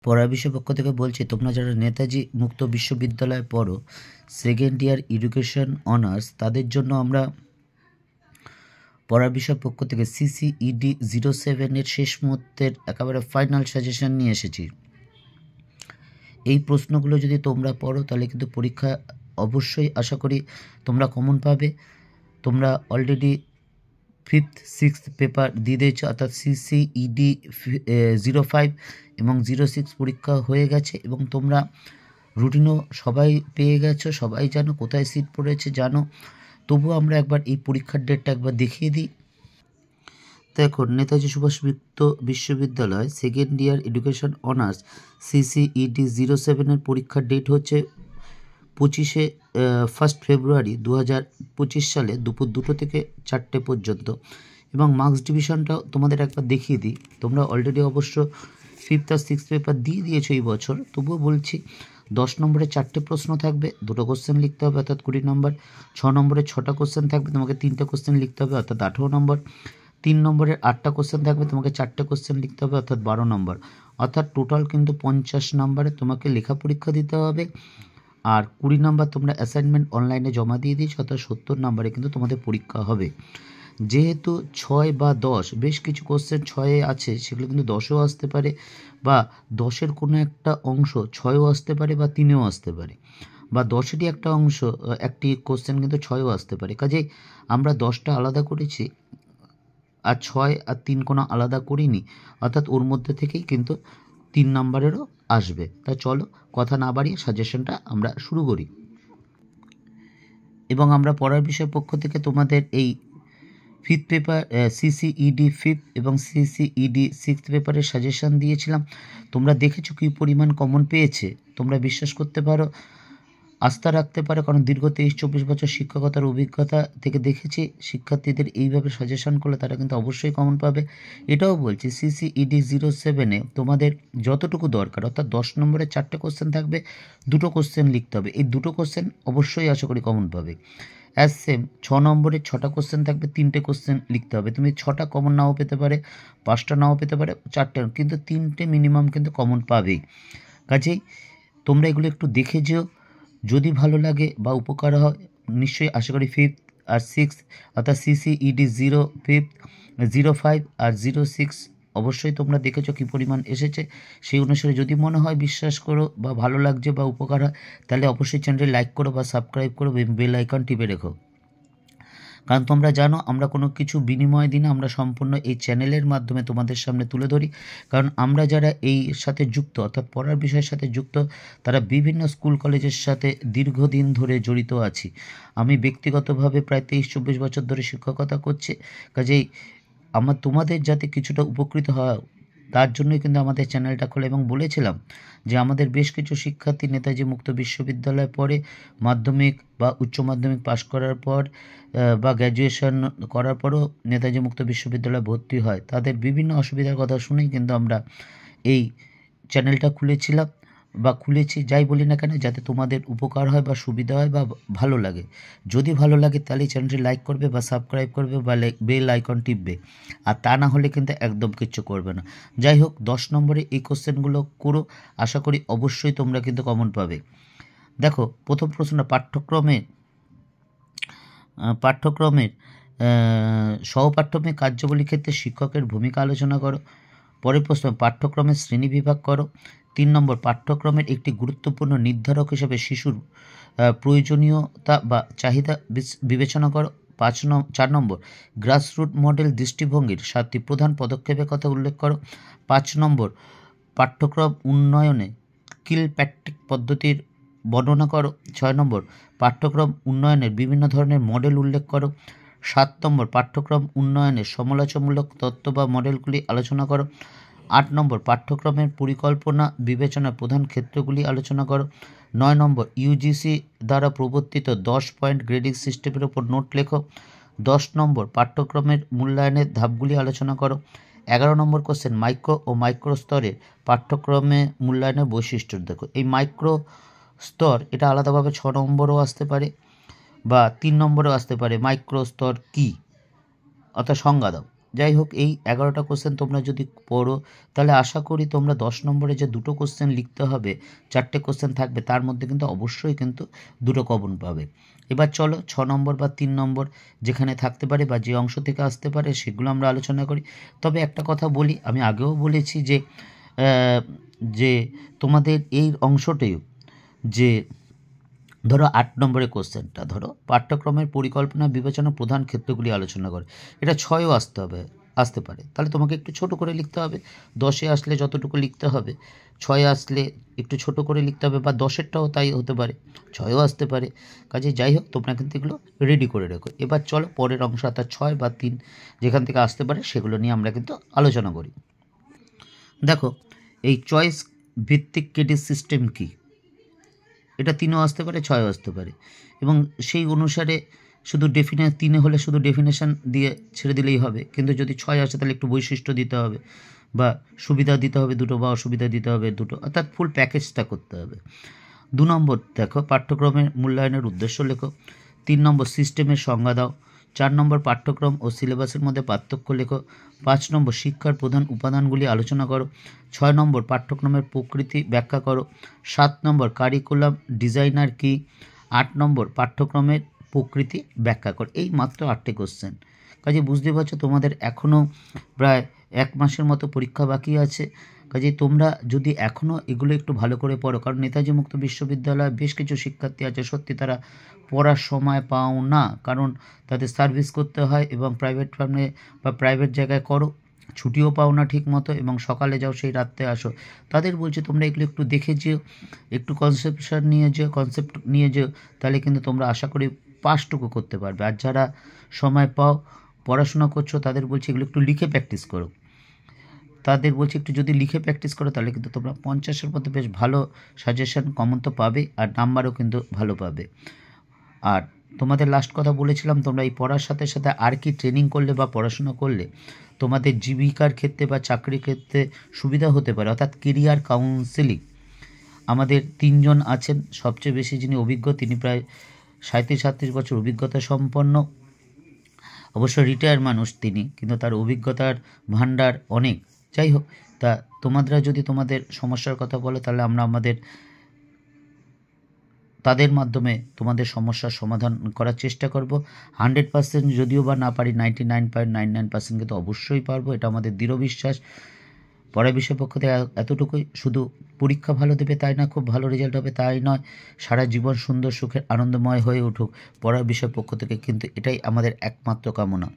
পড়ার বিষয় পক্ষ থেকে বলছি, তোমরা যারা নেতাজি মুক্ত বিশ্ববিদ্যালয়ে পড়ো সেকেন্ড ইয়ার এডুকেশন অনার্স, তাদের জন্য আমরা পড়ার বিষয় পক্ষ থেকে CCED 07-এর শেষ মুহূর্তের একেবারে ফাইনাল সাজেশন নিয়ে এসেছি। এই প্রশ্নগুলো যদি তোমরা পড়ো তাহলে কিন্তু পরীক্ষা অবশ্যই আশা করি তোমরা কমন পাবে। তোমরা অলরেডি 5th 6th পেপার দিয়ে দিয়েছো, অর্থাৎ CCED 05 এবং 06 পরীক্ষা হয়ে গেছে এবং তোমরা রুটিনও সবাই পেয়ে গেছো, সবাই জানো কোথায় সিট পড়েছে জানো। তবুও আমরা একবার এই পরীক্ষার ডেটটা একবার দেখিয়ে দিই। দেখো, নেতাজি সুভাষ মুক্ত বিশ্ববিদ্যালয় second year education honours CCED 07-এর পরীক্ষার ডেট হচ্ছে 1 ফেব্রুয়ারি 2025 সালে দুপুর 2টো থেকে 4টে পর্যন্ত। এবং মার্কস ডিভিশনটাও তোমাদের একবার দেখিয়ে দিই। তোমরা অলরেডি অবশ্য 5th আর 6th পেপার দিয়ে দিয়েছো এই বছর, তবুও বলছি 10 নম্বরে 4টে প্রশ্ন থাকবে, 2টো কোশ্চেন লিখতে হবে অর্থাৎ 20 নম্বর। 6 নম্বরে 6টা কোশ্চেন থাকবে, তোমাকে 3টে কোশ্চেন লিখতে হবে অর্থাৎ 18 নম্বর। 3 নম্বরের 8টা কোশ্চেন থাকবে, তোমাকে 4টে কোশ্চেন লিখতে হবে অর্থাৎ 12 নম্বর। অর্থাৎ টোটাল কিন্তু 50 নম্বরে তোমাকে লেখা পরীক্ষা দিতে হবে। আর 20 নম্বর তোমরা অ্যাসাইনমেন্ট অনলাইনে জমা দিয়ে দিয়েছো, অর্থাৎ 70 নম্বরে কিন্তু তোমাদের পরীক্ষা হবে। যেহেতু 6 বা 10 বেশ কিছু কোশ্চেন 6-এ আছে, সেগুলো কিন্তু 10এও আসতে পারে, বা 10-এর কোনো একটা অংশ 6-এও আসতে পারে বা 3-এও আসতে পারে, বা 10-এরই একটা অংশ একটি কোশ্চেন কিন্তু 6-এও আসতে পারে। কাজেই আমরা 10টা আলাদা করেছি, আর 6 আর 3 কোনো আলাদা করিনি, অর্থাৎ ওর মধ্যে থেকেই কিন্তু 3 নম্বরেরও আসবে। তা চলো কথা না বাড়িয়ে সাজেশনটা আমরা শুরু করি। এবং আমরা পড়ার বিষয় পক্ষ থেকে তোমাদের এই 5th পেপার CCED 5th এবং CCED 6th পেপারের সাজেশন দিয়েছিলাম। তোমরা দেখেছো কী পরিমাণ কমন পেয়েছে। তোমরা বিশ্বাস করতে পারো, আস্থা রাখতে পারো, কারণ দীর্ঘ 23-24 বছর শিক্ষকতার অভিজ্ঞতা থেকে দেখেছি শিক্ষার্থীদের এইভাবে সাজেশন করলে তারা কিন্তু অবশ্যই কমন পাবে। এটাও বলছি CCED 07-এ তোমাদের যতটুকু দরকার, অর্থাৎ 10 নম্বরে 4টে কোশ্চেন থাকবে, 2টো কোশ্চেন লিখতে হবে। এই 2টো কোশ্চেন অবশ্যই আশা করি কমন পাবে। অ্যাজ সেম 6 নম্বরে 6টা কোশ্চেন থাকবে, 3টে কোশ্চেন লিখতে হবে। তুমি 6টা কমন নাও পেতে পারে, 5টা নাও পেতে পারে, 4টে, কিন্তু 3টে মিনিমাম কিন্তু কমন পাবেই। কাজেই তোমরা এগুলো একটু দেখে যেও, যদি ভালো লাগে বা উপকার হয় নিশ্চয়ই আশা করি 5th আর 6th অর্থাৎ CCED 05 আর 06 অবশ্যই তোমরা দেখেছো কী পরিমাণ এসেছে। সেই অনুসারে যদি মনে হয়, বিশ্বাস করো বা ভালো লাগছে বা উপকার হয়, তাহলে অবশ্যই চ্যানেলটি লাইক করো বা সাবস্ক্রাইব করো, বেল আইকন টিপে রেখো। কারণ তোমরা জানো আমরা কোনো কিছু বিনিময় দিই না, আমরা সম্পূর্ণ এই চ্যানেলের মাধ্যমে তোমাদের সামনে তুলে ধরি। কারণ আমরা যারা এই সাথে যুক্ত, অর্থাৎ পড়ার বিষয়ের সাথে যুক্ত, তারা বিভিন্ন স্কুল কলেজের সাথে দীর্ঘদিন ধরে জড়িত আছি। আমি ব্যক্তিগতভাবে প্রায় 23-24 বছর ধরে শিক্ষকতা করছি। কাজেই তোমাদের যাতে কিছুটা উপকৃত হয় তার জন্যই কিন্তু আমাদের চ্যানেলটা খোলা। এবং বলেছিলাম যে আমাদের বেশ কিছু শিক্ষার্থী নেতাজি মুক্ত বিশ্ববিদ্যালয়ে পড়ে, মাধ্যমিক বা উচ্চ মাধ্যমিক পাশ করার পর বা গ্র্যাজুয়েশন করার পরও নেতাজি মুক্ত বিশ্ববিদ্যালয়ে ভর্তি হয়। তাদের বিভিন্ন অসুবিধার কথা শুনেই কিন্তু আমরা এই চ্যানেলটা খুলেছিলাম বা খুলেছি, যাই বলি না কেন, যাতে তোমাদের উপকার হয় বা সুবিধা হয় বা ভালো লাগে। যদি ভালো লাগে তাহলে চ্যানেলটি লাইক করবে বা সাবস্ক্রাইব করবে বা বেল আইকন টিপবে, আর তা না হলে কিন্তু একদম কিচ্ছু করবে না। যাই হোক, 10 নম্বরে এই কোশ্চেনগুলো করো, আশা করি অবশ্যই তোমরা কিন্তু কমন পাবে। দেখো, প্রথম প্রশ্ন, পাঠ্যক্রমের সহপাঠ্যক্রমিক কার্যাবলীর ক্ষেত্রে শিক্ষকের ভূমিকা আলোচনা করো। পরের প্রশ্ন, পাঠ্যক্রমের শ্রেণীবিভাগ করো। 3 নম্বর, পাঠ্যক্রমের একটি গুরুত্বপূর্ণ নির্ধারক হিসেবে শিশুর প্রয়োজনীয়তা বা চাহিদা বিবেচনা করো। 4 নম্বর, গ্রাসরুট মডেল দৃষ্টিভঙ্গির 7টি প্রধান পদক্ষেপের কথা উল্লেখ করো। 5 নম্বর, পাঠ্যক্রম উন্নয়নে কিলপ্যাট্রিক পদ্ধতির বর্ণনা করো। 6 নম্বর, পাঠ্যক্রম উন্নয়নের বিভিন্ন ধরনের মডেল উল্লেখ করো। 7 নম্বর, পাঠ্যক্রম উন্নয়নের সমালোচনামূলক তত্ত্ব বা মডেলগুলি আলোচনা করো। 8 নম্বর, পাঠ্যক্রমের পরিকল্পনা বিবেচনার প্রধান ক্ষেত্রগুলি আলোচনা করো। 9 নম্বর, UGC দ্বারা প্রবর্তিত 10 পয়েন্ট গ্রেডিং সিস্টেমের ওপর নোট লেখো। 10 নম্বর, পাঠ্যক্রমের মূল্যায়নের ধাপগুলি আলোচনা করো। 11 নম্বর কোশ্চেন, মাইক্রো ও মাইক্রো স্তরের পাঠ্যক্রমে মূল্যায়নের বৈশিষ্ট্য দেখো। এই মাইক্রো স্তর এটা আলাদাভাবে 6 নম্বরও আসতে পারে বা 3 নম্বরেও আসতে পারে। মাইক্রো স্তর কী, অর্থাৎ সংজ্ঞা দাও। যাই হোক, এই 11টা কোশ্চেন তোমরা যদি পড়ো তাহলে আশা করি তোমরা 10 নম্বরে যে 2টো কোশ্চেন লিখতে হবে, 4টে কোশ্চেন থাকবে, তার মধ্যে কিন্তু অবশ্যই কিন্তু 2টো কমন পাবে। এবার চলো 6 নম্বর বা 3 নম্বর যেখানে থাকতে পারে বা যে অংশ থেকে আসতে পারে সেগুলো আমরা আলোচনা করি। তবে একটা কথা বলি, আমি আগেও বলেছি যে তোমাদের এই অংশটাই, যে ধরো 8 নম্বরের কোশ্চেনটা, ধরো পাঠ্যক্রমের পরিকল্পনা বিবেচনা প্রধান ক্ষেত্রগুলি আলোচনা করে, এটা 6এও আসতে পারে, তাহলে তোমাকে একটু ছোট করে লিখতে হবে। 10এ আসলে যতটুকু লিখতে হবে, 6এ আসলে একটু ছোট করে লিখতে হবে, বা 10এরটাও তাই হতে পারে, 6এও আসতে পারে। কাজে যাই হোক, তোমরা কিন্তু এগুলো রেডি করে রেখো। এবার চলো পরের অংশ, অর্থাৎ 6 বা 3 যেখান থেকে আসতে পারে সেগুলো নিয়ে আমরা কিন্তু আলোচনা করি। দেখো, এই চয়েস ভিত্তিক ক্রেডিট সিস্টেম কি, এটা 3এও আসতে পারে, 6এও আসতে পারে, এবং সেই অনুসারে শুধু 3এ হলে শুধু ডেফিনেশন দিয়ে ছেড়ে দিলেই হবে, কিন্তু যদি 6 আসে তাহলে একটু বৈশিষ্ট্য দিতে হবে, বা সুবিধা দিতে হবে দুটো, বা অসুবিধা দিতে হবে দুটো, অর্থাৎ ফুল প্যাকেজটা করতে হবে। 2 নম্বর দেখো, পাঠ্যক্রমের মূল্যায়নের উদ্দেশ্য লেখো। 3 নম্বর সিস্টেমের সংজ্ঞা দাও। 4 নম্বর পাঠ্যক্রম ও সিলেবাসের মধ্যে পার্থক্য লেখো। 5 নম্বর শিক্ষার প্রধান উপাদানগুলি আলোচনা করো। 6 নম্বর পাঠ্যক্রমের প্রকৃতি ব্যাখ্যা করো। 7 নম্বর কারিকুলাম ডিজাইনার কি। 8 নম্বর পাঠ্যক্রমের প্রকৃতি ব্যাখ্যা করো। এই মাত্র 8টে কোশ্চেন। কাজে বুঝতে পারছো তোমাদের এখনও প্রায় 1 মাসের মতো পরীক্ষা বাকি আছে। কাজে তোমরা যদি এখনও এগুলো একটু ভালো করে পড়ো, কারণ নেতাজি মুক্ত বিশ্ববিদ্যালয়ে বেশ কিছু শিক্ষার্থী আছে সত্যি তারা পড়ার সময় পাও না, কারণ তাদের সার্ভিস করতে হয় এবং প্রাইভেট ফার্মে বা প্রাইভেট জায়গায় করো, ছুটিও পাও না ঠিক মতো, এবং সকালে যাও সেই রাত্রে আসো। তাদের বলছি তোমরা এগুলো একটু দেখে যেও, একটু কনসেপ্ট নিয়ে যেও, তাহলে কিন্তু তোমরা আশা করি পাসটুকু করতে পারবে। আর যারা সময় পাও, পড়াশোনা করছো, তাদের বলছি এগুলো একটু লিখে প্র্যাকটিস করো। একটু যদি লিখে প্র্যাকটিস করো তাহলে কিন্তু তোমরা 50-এর মধ্যে বেশ ভালো সাজেশন কমন তো পাবে, আর নাম্বারও কিন্তু ভালো পাবে। আর তোমাদের লাস্ট কথা বলেছিলাম, তোমরা এই পড়ার সাথে সাথে আর কি ট্রেনিং করলে বা পড়াশোনা করলে তোমাদের জীবিকার ক্ষেত্রে বা চাকরির ক্ষেত্রে সুবিধা হতে পারে, অর্থাৎ কেরিয়ার কাউন্সেলিং। আমাদের 3 জন আছেন, সবচেয়ে বেশি যিনি অভিজ্ঞ তিনি প্রায় 37-38 বছর অভিজ্ঞতা সম্পন্ন, অবশ্য রিটায়ার মানুষ তিনি, কিন্তু তার অভিজ্ঞতার ভাণ্ডার অনেক। যাই হোক, তা তোমরা যদি তোমাদের সমস্যার কথা বলো তাহলে আমরা তাদের মাধ্যমে তোমাদের সমস্যার সমাধান করার চেষ্টা করব। 100% যদিও বা না পারি, 99.99% কিন্তু অবশ্যই পারবো, এটা আমাদের দৃঢ় বিশ্বাস। পড়ার বিষয় পক্ষ থেকে এতটুকুই, শুধু পরীক্ষা ভালো দেবে তাই না, খুব ভালো রেজাল্ট হবে তাই নয়, সারা জীবন সুন্দর সুখের আনন্দময় হয়ে উঠুক পড়ার বিষয় পক্ষ থেকে, কিন্তু এটাই আমাদের একমাত্র কামনা।